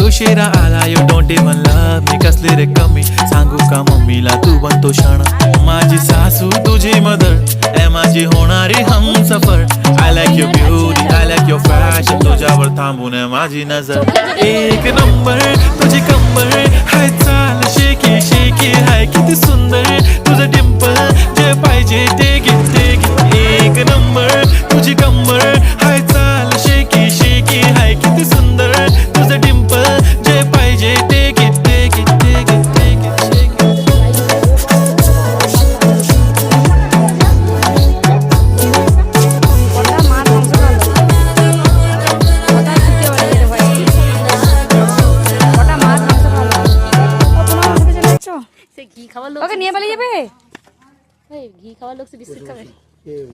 उशिरा आला you don't even love me कसली रे कमी सांगू का मम्मीला तू बनतो शाणा माझी सासू तुझी मदर ए माझी होणारी Humsafar I like your beauty I like your fashion तुझ्यावर थांबून आहे माझी नजर एक नंबर तुझी कंबर हाय चाल शेकी शेकी हाय किती सुंदर तुझं डिंपल जे पाहिजे ते घे एक नंबर तुझी कंबर हाय चाल शेकी शेकी हाय किती सुंदर तुझं डिंपल जे पाहिजे ते घे ঘি খাওয়ার লোক ওকে নিয়ে পালিয়ে যাবে ঘি খাওয়ার লোক বিস্কুট খাবে